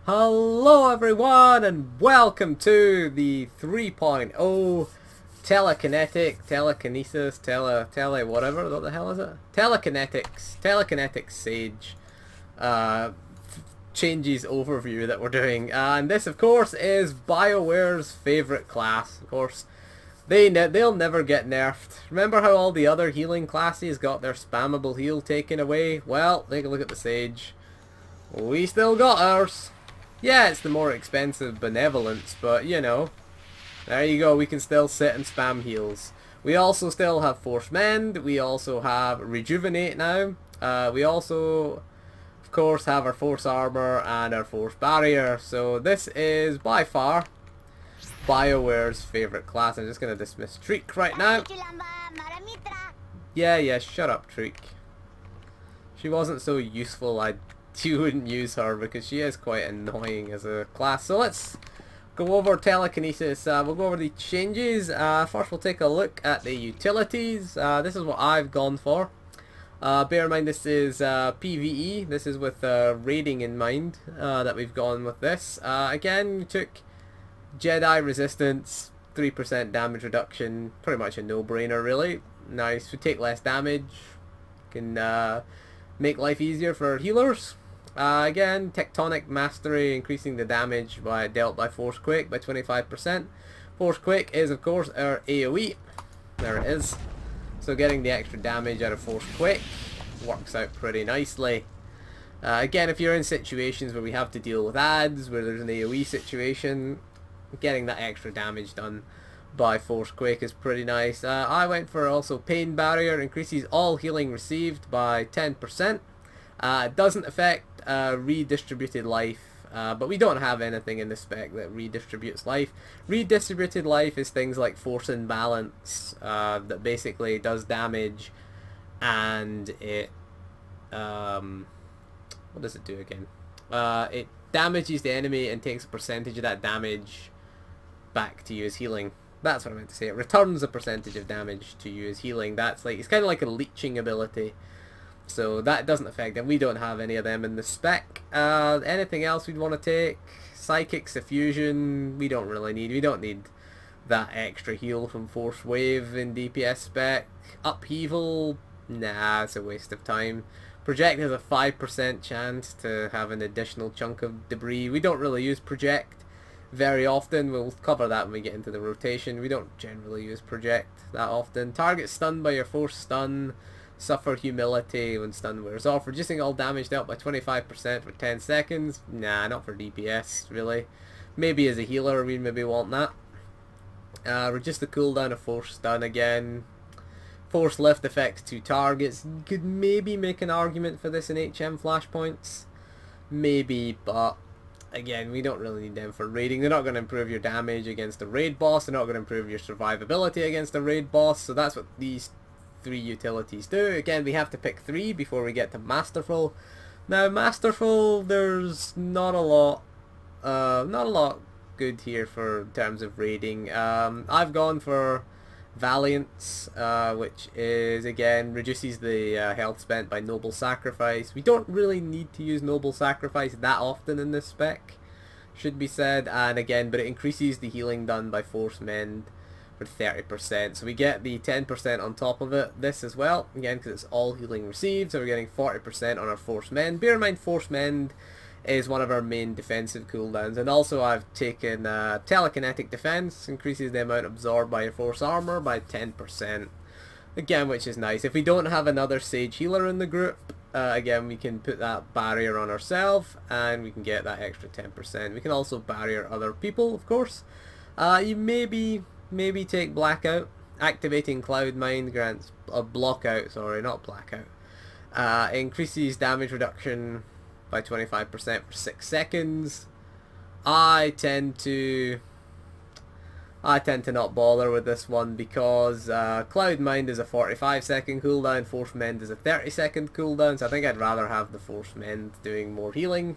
Hello everyone and welcome to the 3.0 telekinesis, whatever, what the hell is it? Telekinetics Sage changes overview that we're doing. And this of course is BioWare's favourite class. Of course, they'll never get nerfed. Remember how all the other healing classes got their spammable heal taken away? Well, take a look at the Sage. We still got ours. Yeah, it's the more expensive benevolence, but you know, there you go, we can still sit and spam heals. We also still have Force Mend, we also have Rejuvenate now, we also, of course, have our Force Armor and our Force Barrier, so this is by far BioWare's favourite class. I'm just going to dismiss Treek right now. Yeah, shut up Treek. She wasn't so useful, you wouldn't use her because she is quite annoying as a class. So let's go over telekinesis. We'll go over the changes. First we'll take a look at the utilities. This is what I've gone for. Bear in mind this is PvE. This is with raiding in mind that we've gone with this. Again, we took Jedi Resistance, 3% damage reduction. Pretty much a no-brainer really. Nice. We take less damage. Can make life easier for healers. Again, Tectonic Mastery, increasing the damage dealt by Force Quake by 25%. Force Quake is of course our AoE. There it is. So getting the extra damage out of Force Quake works out pretty nicely. Again, if you're in situations where we have to deal with ads, where there's an AoE situation, getting that extra damage done by Force Quake is pretty nice. I went for also Pain Barrier, increases all healing received by 10%. It doesn't affect redistributed life, but we don't have anything in the spec that redistributes life. Redistributed life is things like Force Imbalance, that basically does damage, and it, what does it do again? It damages the enemy and takes a percentage of that damage back to you as healing. That's what I meant to say. It returns a percentage of damage to you as healing. That's like, it's kind of like a leeching ability. So that doesn't affect them. We don't have any of them in the spec. Anything else we'd want to take? Psychic Suffusion, we don't really need. We don't need that extra heal from Force Wave in DPS spec. Upheaval, nah, it's a waste of time. Project has a 5% chance to have an additional chunk of debris. We don't really use Project very often. We'll cover that when we get into the rotation. We don't generally use Project that often. Target stunned by your Force Stun. Suffer Humility when stun wears off. Reducing all damage dealt by 25% for 10 seconds. Nah, not for DPS, really. Maybe as a healer, we maybe want that. Reduce the cooldown of Force Stun again. Force Lift affects 2 targets. You could maybe make an argument for this in HM flashpoints. Maybe, but again, we don't really need them for raiding. They're not going to improve your damage against a raid boss. They're not going to improve your survivability against a raid boss. So that's what these 3 utilities do. Again, we have to pick 3 before we get to Masterful. Now, Masterful, there's not a lot good here for in terms of raiding. I've gone for Valiance, which is again reduces the health spent by Noble Sacrifice. We don't really need to use Noble Sacrifice that often in this spec, should be said, and again, but it increases the healing done by Force Mend for 30%, so we get the 10% on top of it, this as well, again because it's all healing received, so we're getting 40% on our Force Mend. Bear in mind Force Mend is one of our main defensive cooldowns, and also I've taken Telekinetic Defense, increases the amount absorbed by your Force Armor by 10%, again, which is nice. If we don't have another Sage healer in the group, again, we can put that barrier on ourselves and we can get that extra 10%. We can also barrier other people, of course. You maybe take Blackout. Activating Cloud Mind grants a Blockout, sorry, not Blackout. Increases damage reduction by 25% for 6 seconds. I tend to not bother with this one because Cloud Mind is a 45-second cooldown, Force Mend is a 30-second cooldown, so I think I'd rather have the Force Mend doing more healing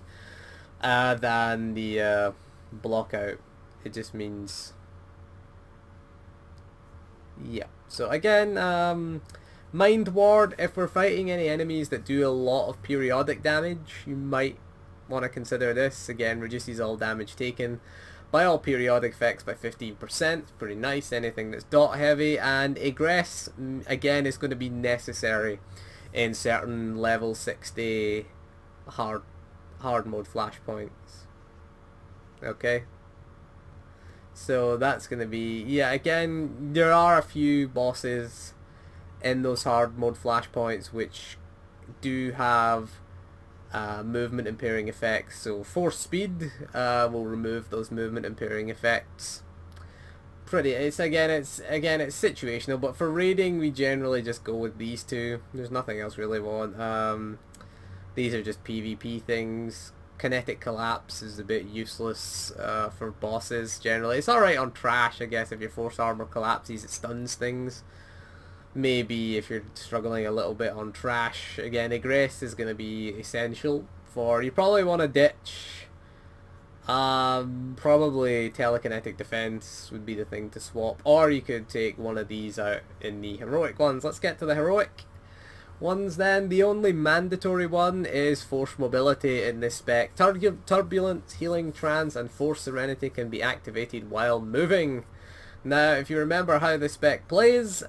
than the Blockout. It just means, yeah. So again, Mind Ward, if we're fighting any enemies that do a lot of periodic damage, you might want to consider this. Again, reduces all damage taken by all periodic effects by 15%. Pretty nice. Anything that's dot heavy. And Egress, again, is going to be necessary in certain level 60 hard mode flashpoints. Okay. So that's going to be, yeah, again, there are a few bosses in those hard mode flashpoints which do have movement impairing effects. So force speed will remove those movement impairing effects. It's situational, but for raiding we generally just go with these two. There's nothing else really want. These are just PvP things. Kinetic collapse is a bit useless for bosses generally. It's alright on trash, I guess. If your force armor collapses, it stuns things. Maybe if you're struggling a little bit on trash, again, Egress is going to be essential for, you probably want to ditch, probably Telekinetic Defense would be the thing to swap, or you could take one of these out in the heroic ones. Let's get to the heroic ones then. The only mandatory one is Force Mobility in this spec. Turbulence, Healing, Trance, and Force Serenity can be activated while moving. Now, if you remember how this spec plays,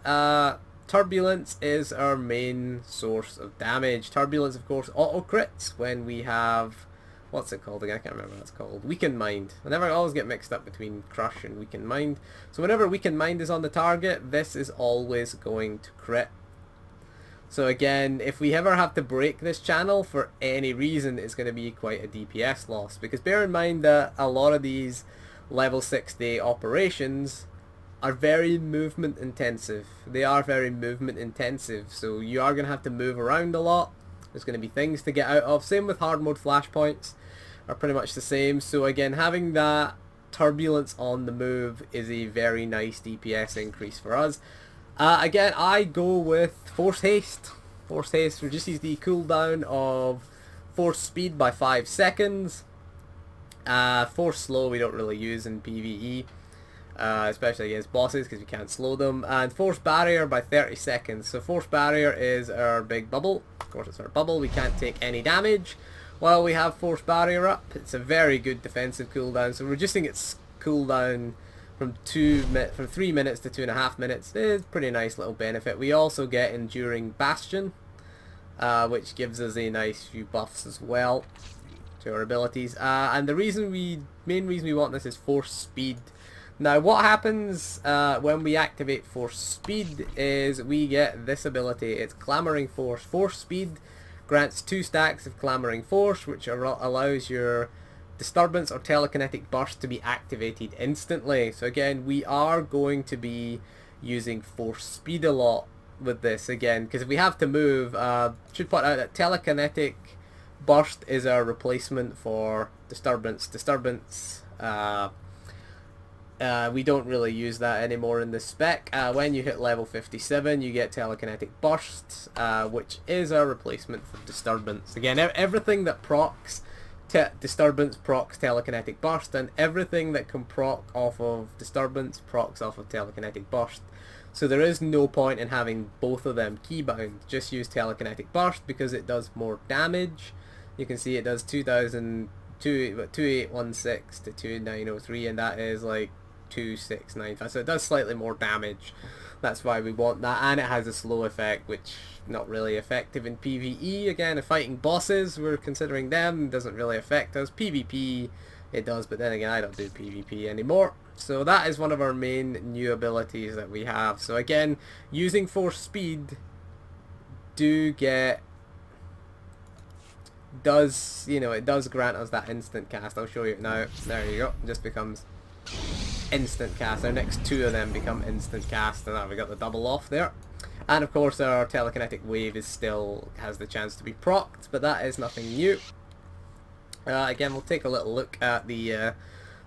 Turbulence is our main source of damage. Turbulence, of course, auto-crits when we have, what's it called again? I can't remember what it's called. Weakened Mind. I always get mixed up between Crush and Weakened Mind. So whenever Weakened Mind is on the target, this is always going to crit. So again, if we ever have to break this channel for any reason, it's going to be quite a DPS loss. Because bear in mind that a lot of these level 60 operations are very movement intensive. They are very movement intensive, so you are going to have to move around a lot. There's going to be things to get out of. Same with hard mode flashpoints, are pretty much the same. So again, having that turbulence on the move is a very nice DPS increase for us. Again, I go with Force Haste. Force Haste reduces the cooldown of Force Speed by 5 seconds. Force Slow we don't really use in PvE. Especially against bosses because we can't slow them, and Force Barrier by 30 seconds. So Force Barrier is our big bubble. Of course it's our bubble, we can't take any damage while we have Force Barrier up. It's a very good defensive cooldown, so reducing its cooldown from 3 minutes to 2.5 minutes is a pretty nice little benefit. We also get Enduring Bastion, which gives us a nice few buffs as well to our abilities, and the main reason we want this is Force Speed. Now what happens when we activate Force Speed is we get this ability. It's Clamoring Force. Force Speed grants 2 stacks of Clamoring Force, which allows your Disturbance or Telekinetic Burst to be activated instantly. So again, we are going to be using Force Speed a lot with this again, because if we have to move, should point out that Telekinetic Burst is our replacement for Disturbance. We don't really use that anymore in this spec. When you hit level 57, you get Telekinetic Burst, which is our replacement for Disturbance. Again, everything that procs Disturbance procs Telekinetic Burst, and everything that can proc off of Disturbance procs off of Telekinetic Burst. So there is no point in having both of them keybound. Just use Telekinetic Burst because it does more damage. You can see it does 2816 to 2903, and that is like 2695, so it does slightly more damage. That's why we want that, and it has a slow effect, which not really effective in PvE. Again, if fighting bosses, we're considering them, doesn't really affect us. PvP it does, but then again, I don't do PvP anymore. So that is one of our main new abilities that we have. So again, using Force Speed it does grant us that instant cast. I'll show you it now. There you go. It just becomes instant cast. Our next 2 of them become instant cast, and now we got the double off there. And of course our Telekinetic Wave still has the chance to be procced, but that is nothing new. Again, we'll take a little look at the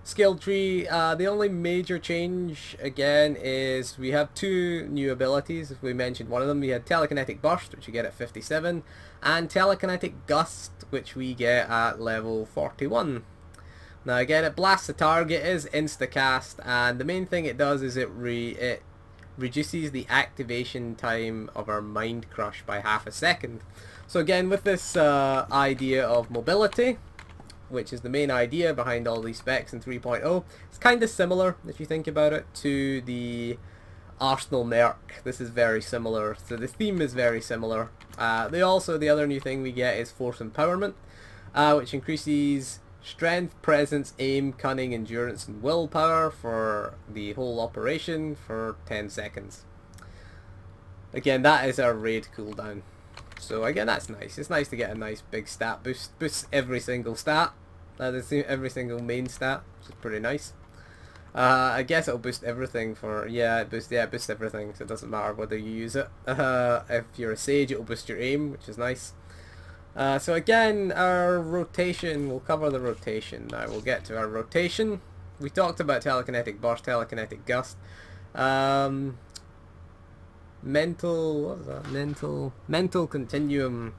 skill tree. The only major change again is we have 2 new abilities. If we mentioned one of them, we had Telekinetic Burst, which you get at 57, and Telekinetic Gust, which we get at level 41. Now again, it blasts the target, is insta-cast, and the main thing it does is it reduces the activation time of our Mind Crush by half a second. So again, with this idea of mobility, which is the main idea behind all these specs in 3.0. It's kind of similar, if you think about it, to the Arsenal Merc. This is very similar, so the theme is very similar. The other new thing we get is Force Empowerment, which increases strength, presence, aim, cunning, endurance, and willpower for the whole operation for 10 seconds. Again, that is our raid cooldown. So again, that's nice. It's nice to get a nice big stat boost. Boosts every single stat. Every single main stat, which is pretty nice. I guess it'll boost everything for, it boosts everything, so it doesn't matter whether you use it. If you're a sage, it'll boost your aim, which is nice. So again, our rotation, we'll cover the rotation now. We'll get to our rotation. We talked about telekinetic burst, telekinetic gust. Mental continuum.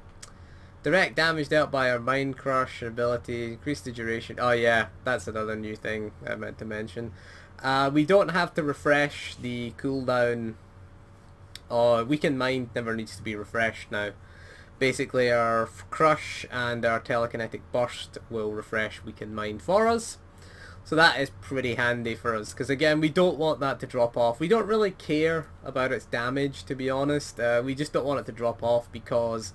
Direct damage dealt by our mind crush ability, increase the duration. Oh yeah, that's another new thing I meant to mention. We don't have to refresh the cooldown. Weakened mind never needs to be refreshed now. Basically our crush and our telekinetic burst will refresh weakened mind for us. So that is pretty handy for us, because again, we don't want that to drop off. We don't really care about its damage, to be honest. We just don't want it to drop off because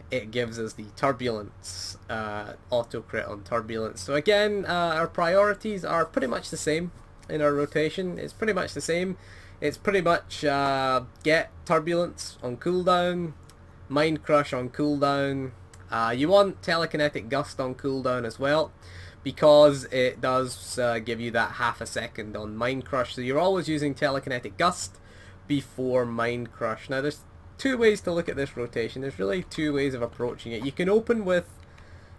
it gives us the turbulence, auto crit on turbulence. So again, our priorities are pretty much the same in our rotation. It's pretty much the same. It's pretty much get turbulence on cooldown, mind crush on cooldown. You want telekinetic gust on cooldown as well, because it does give you that half a second on mind crush. So you're always using telekinetic gust before mind crush. Now there's two ways to look at this rotation. There's really two ways of approaching it. You can open with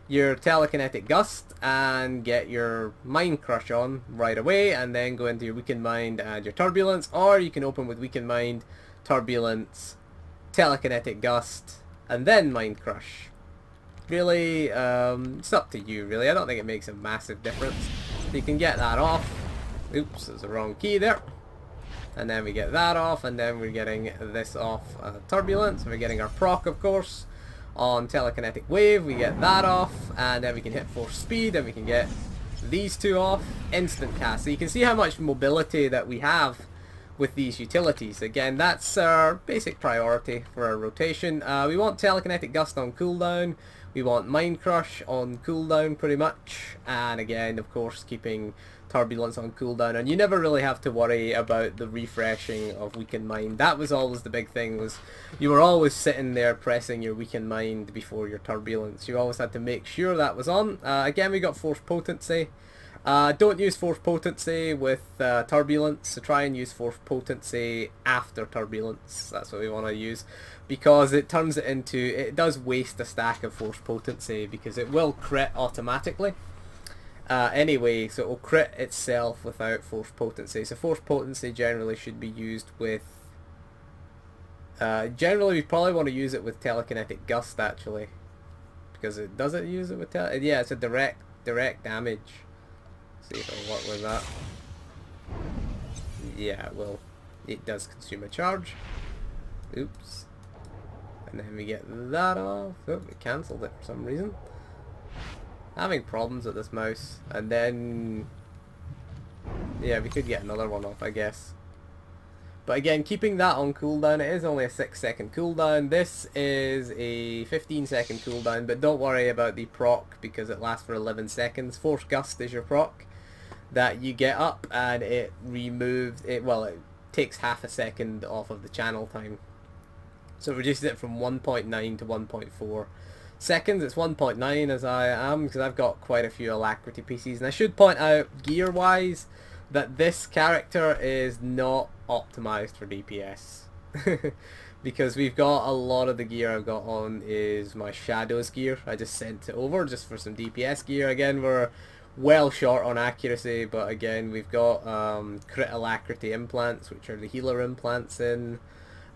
your telekinetic gust and get your mind crush on right away, and then go into your weakened mind and your turbulence, or you can open with weakened mind, turbulence, telekinetic gust, and then mind crush. Really, it's up to you really. I don't think it makes a massive difference. So you can get that off. Oops, there's a wrong key there. And then we get that off, and then we're getting this off, turbulence. We're getting our proc, of course, on telekinetic wave. We get that off, and then we can hit force speed, and we can get these two off. Instant cast. So you can see how much mobility that we have with these utilities. Again, that's our basic priority for our rotation. We want telekinetic gust on cooldown. We want mind crush on cooldown pretty much, and again, of course, keeping turbulence on cooldown. And you never really have to worry about the refreshing of weakened mind. That was always the big thing, was you were always sitting there pressing your weakened mind before your turbulence. You always had to make sure that was on. Again, we got force potency. Don't use force potency with turbulence, so try and use force potency after turbulence. That's what we want to use, because it turns it into, it does waste a stack of force potency, because it will crit automatically. Anyway, so it will crit itself without force potency. So force potency generally should be used with, generally we probably want to use it with telekinetic gust actually, because it doesn't use it with yeah, it's a direct damage. See if it'll work with that. Yeah, well, it does consume a charge. Oops. And then we get that off. Oh, it cancelled it for some reason. Having problems with this mouse. And then, yeah, we could get another one off, I guess. But again, keeping that on cooldown, it is only a 6-second cooldown. This is a 15-second cooldown, but don't worry about the proc, because it lasts for 11 seconds. Force Gust is your proc that you get up, and it removes it. Well, it takes half a second off of the channel time, so it reduces it from 1.9 to 1.4 seconds. It's 1.9 as I am, because I've got quite a few Alacrity PCs. And I should point out, gear wise, that this character is not optimized for DPS. Because we've got a lot of the gear I've got on is my Shadows gear. I just sent it over just for some DPS gear. Again, we're well short on accuracy, but again, we've got crit alacrity implants, which are the healer implants in,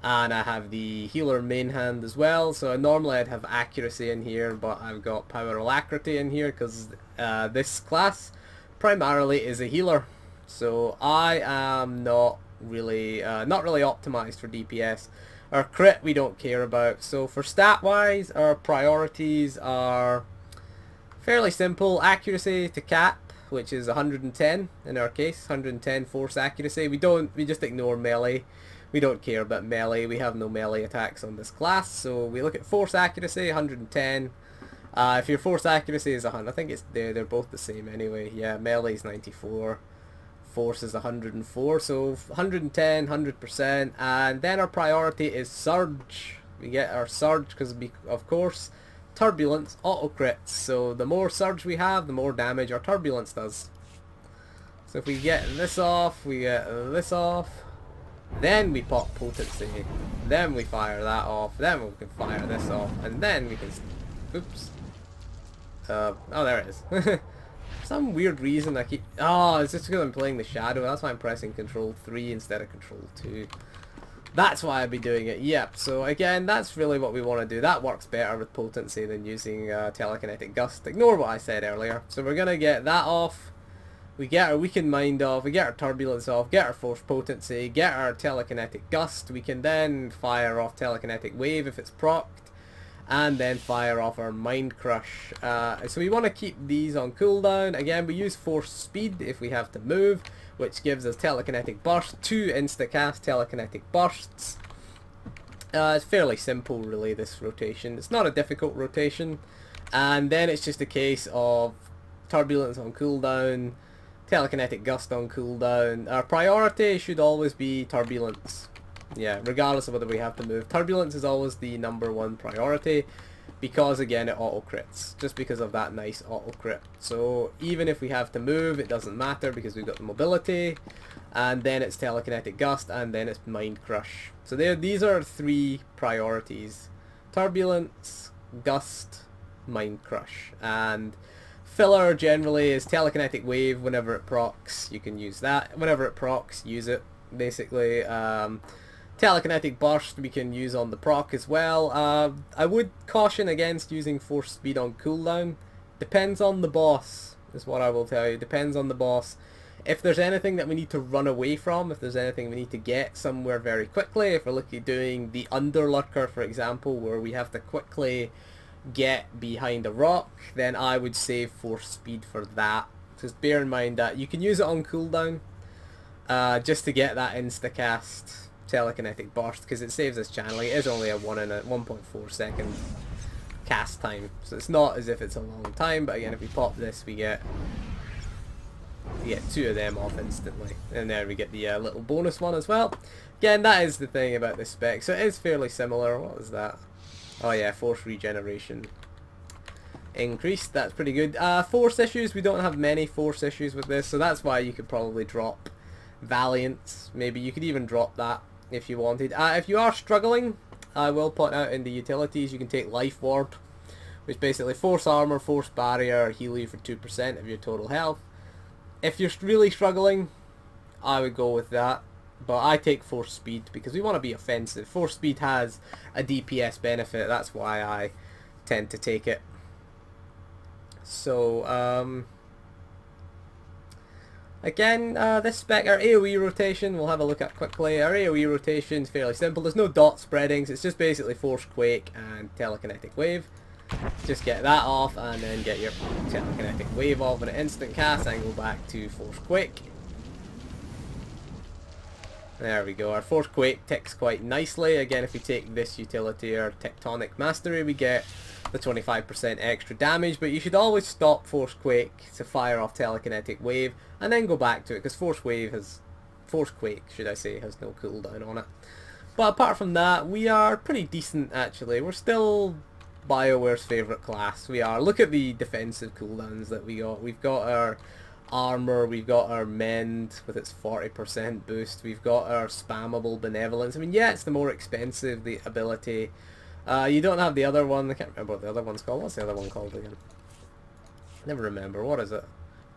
and I have the healer main hand as well. So normally I'd have accuracy in here, but I've got power alacrity in here because this class primarily is a healer. So I am not really optimized for DPS. Our crit we don't care about. So for stat wise, our priorities are Fairly simple. Accuracy to cap, which is 110 in our case. 110 force accuracy. We just ignore melee. We don't care about melee. We have no melee attacks on this class, so we look at force accuracy, 110. If your force accuracy is 100, I think they're both the same anyway. Yeah, melee is 94. Force is 104, so 110, 100%, and then our priority is surge. We get our surge because, of course, turbulence auto crits. So the more surge we have, the more damage our turbulence does. So if we get this off, we get this off, then we pop potency, then we fire that off, then we can fire this off, and then we can. Oops. Oh, there it is. For some weird reason I keep... Oh, it's just because I'm playing the shadow. That's why I'm pressing Control 3 instead of Control 2. That's why I'd be doing it. Yep, so again, that's really what we want to do. That works better with potency than using telekinetic gust. Ignore what I said earlier. So we're going to get that off. We get our weakened mind off. We get our turbulence off. Get our force potency. Get our telekinetic gust. We can then fire off telekinetic wave if it's procced. And then fire off our mind crush. So we want to keep these on cooldown. Again, we use force speed if we have to move, which gives us telekinetic burst, 2 insta-cast telekinetic bursts. It's fairly simple really, this rotation. It's not a difficult rotation. And then it's just a case of turbulence on cooldown, telekinetic gust on cooldown. Our priority should always be turbulence. Yeah, regardless of whether we have to move. Turbulence is always the #1 priority because, again, it auto crits. Just because of that nice auto crit. So even if we have to move, it doesn't matter because we've got the mobility. And then it's telekinetic gust, and then it's mind crush. So these are 3 priorities. Turbulence, gust, mind crush. And filler generally is telekinetic wave whenever it procs. You can use that. Whenever it procs, use it, basically. Telekinetic burst we can use on the proc as well. I would caution against using force speed on cooldown. Depends on the boss, is what I will tell you. Depends on the boss. If there's anything that we need to run away from, if there's anything we need to get somewhere very quickly, if we're looking at doing the Underlurker, for example, where we have to quickly get behind a rock, then I would save force speed for that. Just bear in mind that you can use it on cooldown, just to get that insta-cast telekinetic burst, because it saves us channeling. It is only a 1.4 second cast time, so it's not as if it's a long time, but again, if we pop this, we get 2 of them off instantly, and there we get the little bonus one as well. Again, that is the thing about this spec, so it is fairly similar. What was that? Oh yeah, force regeneration increased. That's pretty good. Force issues, we don't have many force issues with this, so that's why you could probably drop Valiant. Maybe you could even drop that if you wanted. If you are struggling, I will point out in the utilities you can take Life Ward, which basically force armor, force barrier, heal you for 2% of your total health. If you're really struggling, I would go with that, but I take force speed because we want to be offensive. Force speed has a DPS benefit, that's why I tend to take it. So again, this spec, our AoE rotation, we'll have a look at quickly. Our AoE rotation is fairly simple. There's no dot spreadings. It's just basically Force Quake and Telekinetic Wave. Just get that off and then get your Telekinetic Wave off in an instant cast and go back to Force Quake. There we go. Our Force Quake ticks quite nicely. Again, if we take this utility, or Tectonic Mastery, we get the 25% extra damage, but you should always stop Force Quake to fire off Telekinetic Wave and then go back to it, because Force Quake, should I say, has no cooldown on it. But apart from that, we are pretty decent actually. We're still BioWare's favourite class. We are. Look at the defensive cooldowns that we got. We've got our armor, we've got our mend with its 40% boost, we've got our spammable benevolence. I mean, yeah, it's the more expensive, the ability. You don't have the other one. I can't remember what the other one's called. What's the other one called again? Never remember. What is it?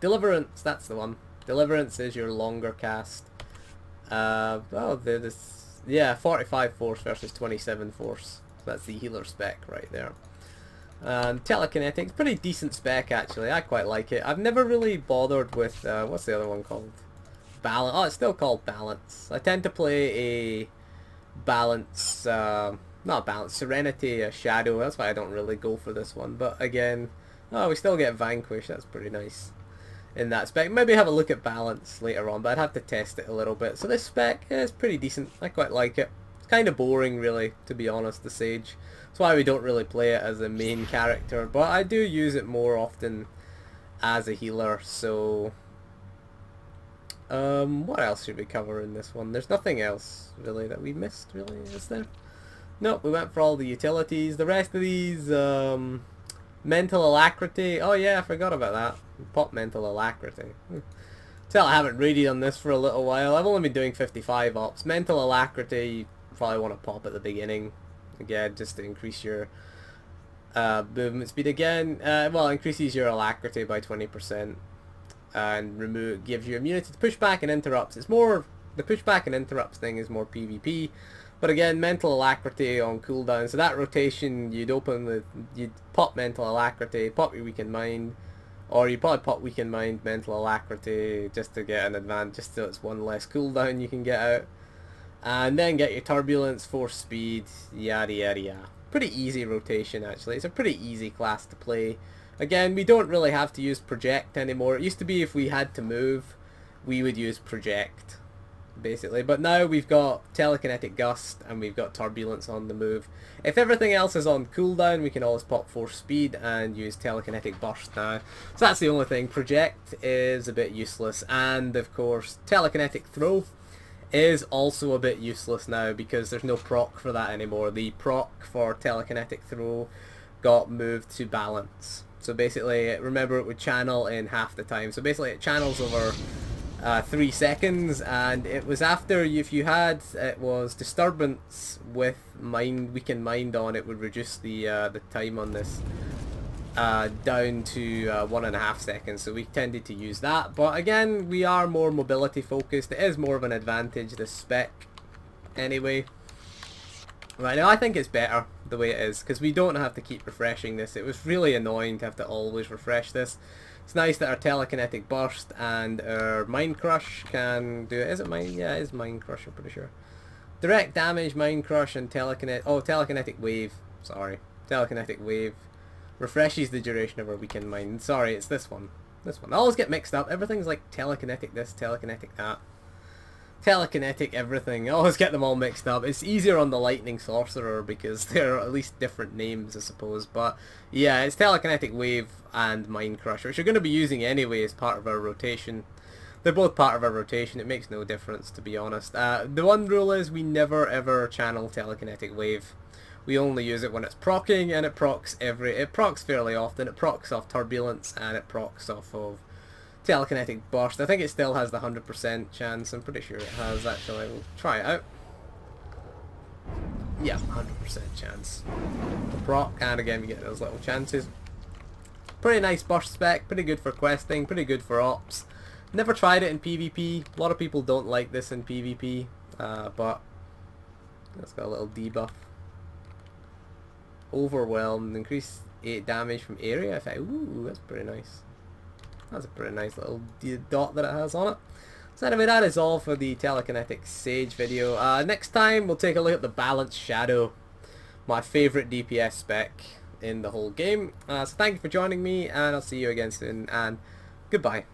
Deliverance, that's the one. Deliverance is your longer cast. Yeah, 45 force versus 27 force. So that's the healer spec right there. Telekinetics, pretty decent spec actually. I quite like it. I've never really bothered with, what's the other one called? Balance. Oh, it's still called Balance. I tend to play a Balance, not Balance, Serenity, a Shadow. That's why I don't really go for this one. But again, Oh, we still get Vanquish. That's pretty nice in that spec. Maybe have a look at balance later on, but I'd have to test it a little bit. So this spec is pretty decent. I quite like it. It's kind of boring, really, to be honest, the Sage. That's why we don't really play it as a main character, but I do use it more often as a healer. So what else should we cover in this one? There's nothing else really that we missed, really, is there? Nope, we went for all the utilities. The rest of these, mental alacrity. Oh yeah, I forgot about that. Pop mental alacrity. Tell I haven't really done this for a little while. I've only been doing 55 ops. Mental alacrity, you probably want to pop at the beginning. Again, just to increase your movement speed again. Well, increases your alacrity by 20%. And gives you immunity to pushback and interrupts. It's more, the pushback and interrupts thing is more PvP. But again, mental alacrity on cooldown. So that rotation, you'd pop mental alacrity, pop your weakened mind, or you probably pop weakened mind, mental alacrity, just to get an advantage, just so it's one less cooldown you can get out. And then get your turbulence, force speed, yada yada yada. Pretty easy rotation actually. It's a pretty easy class to play. Again, we don't really have to use project anymore. It used to be if we had to move, we would use project, basically. But now we've got telekinetic gust and we've got turbulence on the move. If everything else is on cooldown, we can always pop force speed and use telekinetic burst now. So that's the only thing. Project is a bit useless, and of course telekinetic throw is also a bit useless now because there's no proc for that anymore. The proc for telekinetic throw got moved to balance. So basically, remember, it would channel in half the time. So basically it channels over 3 seconds, and it was after, if you had, it was disturbance with weakened mind on, it would reduce the time on this down to 1.5 seconds. So we tended to use that, but again, we are more mobility focused. It is more of an advantage, this spec, anyway. Right now I think it's better the way it is, because we don't have to keep refreshing this. It was really annoying to have to always refresh this. It's nice that our telekinetic burst and our mind crush can do it. Is it mind? Yeah, it is mind crush, I'm pretty sure. Direct damage, mind crush, and telekinetic wave. Sorry, telekinetic wave refreshes the duration of our weakened mind. Sorry, it's this one. This one. I always get mixed up. Everything's like telekinetic this, telekinetic that. Telekinetic everything. I always get them all mixed up. It's easier on the lightning sorcerer because they're at least different names, I suppose. But yeah, it's telekinetic wave and mind crusher, which you're going to be using anyway as part of our rotation. They're both part of our rotation. It makes no difference, to be honest. The one rule is we never ever channel telekinetic wave. We only use it when it's proccing, and it procs fairly often. It procs off turbulence and it procs off of telekinetic burst. I think it still has the 100% chance. I'm pretty sure it has, actually. We'll try it out. Yeah, 100% chance to proc, and again we get those little chances. Pretty nice burst spec, pretty good for questing, pretty good for ops. Never tried it in PvP. A lot of people don't like this in PvP, but it's got a little debuff. Overwhelmed, increase 8 damage from area effect. Ooh, that's pretty nice. That's a pretty nice little dot that it has on it. So anyway, that is all for the telekinetic Sage video. Next time we'll take a look at the Balanced Shadow, my favourite DPS spec in the whole game. So thank you for joining me, and I'll see you again soon, and goodbye.